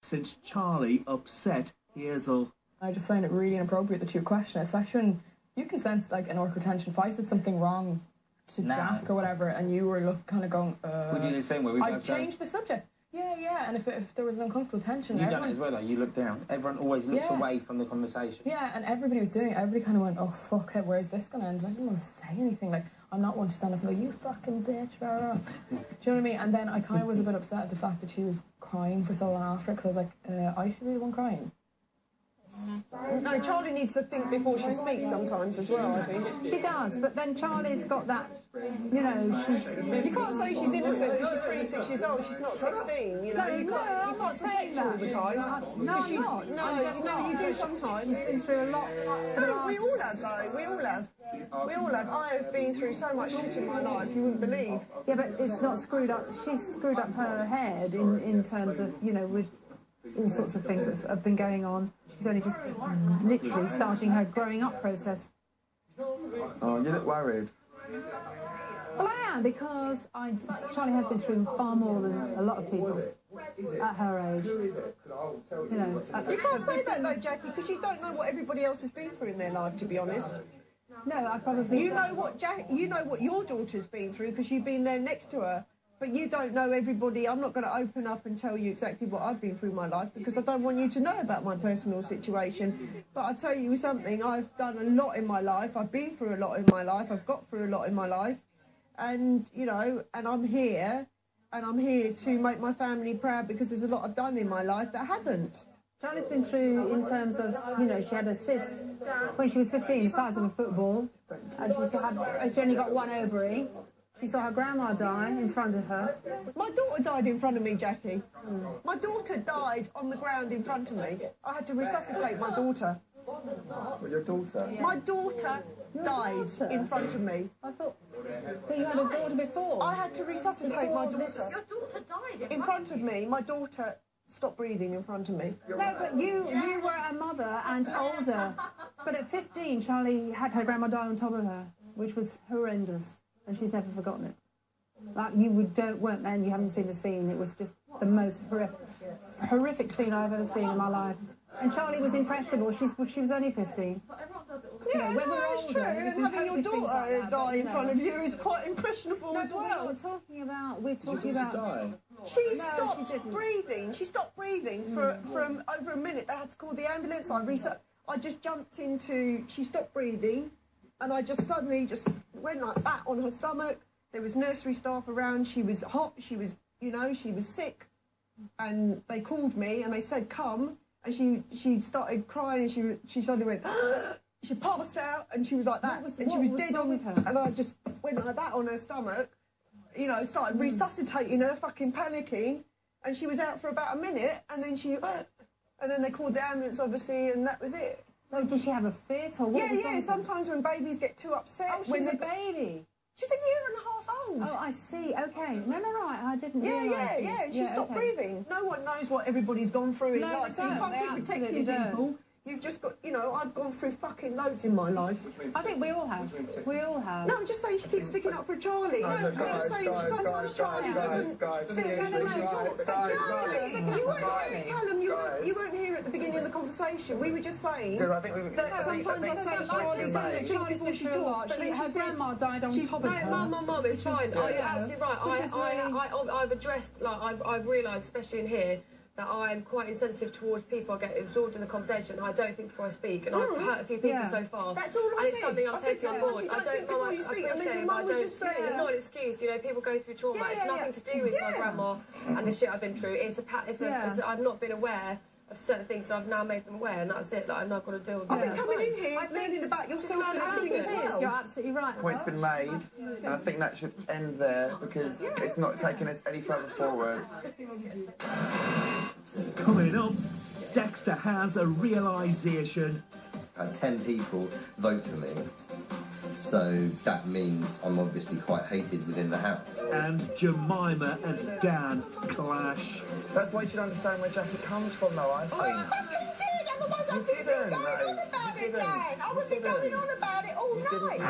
since Charlie upset Hazel. I just find it really inappropriate that you question, especially when you can sense like an awkward tension. If I said something wrong to Jack or whatever, and you were kind of going, we do this thing where we I'd change the subject. Yeah, and if there was an uncomfortable tension, you done it as well. Though you look down. Everyone always looks away from the conversation. Yeah, and everybody was doing it. Everybody kind of went, "Oh fuck it, where's this gonna end?" I didn't want to say anything. Like, I'm not one to stand up and go, "You fucking bitch," blah, blah, blah. Do you know what I mean? And then I kind of was a bit upset at the fact that she was crying for so long after, because I was like, I should be the one crying. No, Charlie needs to think before she speaks sometimes as well, I think. She does, but then Charlie's got that, you know, she's... You can't say she's innocent because she's 26 years old, she's not 16, you know. You can't protect her all the time. No, I'm not. No, you do sometimes. She's been through a lot. So we all have, though. We all have. We all have. I have been through so much shit in my life, you wouldn't believe. Yeah, but it's not screwed up. She's screwed up her head in terms of, you know, with all sorts of things that have been going on. She's only just literally starting her growing up process. Oh, you look worried. Well, I am, because Charlie has been through far more than a lot of people at her age. You know, you can't say that though, Jackie, because you don't know what everybody else has been through in their life, to be honest. No, I probably you know what your daughter's been through because you've been there next to her. But you don't know everybody. I'm not going to open up and tell you exactly what I've been through in my life because I don't want you to know about my personal situation. But I'll tell you something, I've done a lot in my life. I've been through a lot in my life. I've got through a lot in my life. And, you know, and I'm here. And I'm here to make my family proud because there's a lot I've done in my life that hasn't. Charlie's been through in terms of, you know, she had a cyst when she was 15, the size of a football. And she only got one ovary. She saw her grandma die in front of her. My daughter died in front of me, Jackie. My daughter died on the ground in front of me. I had to resuscitate my daughter. What, your daughter? My daughter died in front of me. I thought... So you had a daughter before? I had to resuscitate my daughter. Your daughter died in front of me. My daughter stopped breathing in front of me. No, but you were a mother and older. But at 15, Charlie had her grandma die on top of her, which was horrendous. And she's never forgotten it. Like, you weren't then, you haven't seen the scene. It was just the most horrific scene I've ever seen in my life. And Charlie was impressionable. She was only 15. Yeah, no, it's true. And having your daughter die in front of you is quite impressionable as well. We're talking about... She stopped breathing. She stopped breathing for over a minute. They had to call the ambulance. I just jumped into... She stopped breathing. And I just suddenly went like that on her stomach. There was nursery staff around. She was hot. She was, you know, she was sick. And they called me and they said, come. And she started crying and she suddenly went, she passed out and she was like that. And she was dead on her. And I just went like that on her stomach, you know, started resuscitating her, fucking panicking. And she was out for about a minute and then and then they called the ambulance, obviously, and that was it. Oh, did she have a fit or what? Yeah. Sometimes when babies get too upset. Oh, she's a baby. She's a year and a half old. Oh, I see. Okay. No, right. I didn't realise this. Yeah. She stopped breathing. No one knows what everybody's gone through in life, so you can't keep protecting people. You've just got, you know, I've gone through fucking loads in my life. I think we all have. We all have. No, I'm just saying she keeps sticking up for Charlie. I'm just saying sometimes Charlie doesn't think... Charlie, you weren't here, Callum, you weren't here at the beginning of the conversation. We were just saying that sometimes I say Charlie doesn't think before she talks, but then her grandma died on top of her. No, Mum, it's fine. You're absolutely right. I've addressed, like, I've realised, especially in here, that I'm quite insensitive towards people. I get absorbed in the conversation and I don't think before I speak, and I've hurt a few people so far. That's all I said. And it's something I'm taking on board. I appreciate it, but it's not an excuse. You know, people go through trauma. It's nothing to do with my grandma and the shit I've been through. It's I've not been aware of certain things, so I've now made them aware, and that's it. Like, I'm not going to deal with it. I think coming in here is learning about yourself and everything as well. You're absolutely right. Point's been made, and I think that should end there because it's not taking us any further forward. Coming up, Dexter has a realisation. 10 people vote for me, so that means I'm obviously quite hated within the house. And Jemima and Dan clash. That's why you should understand where Jackie comes from, though, I think. I fucking did, otherwise I'd be still going on about it, Dan. I would be going on about it all night.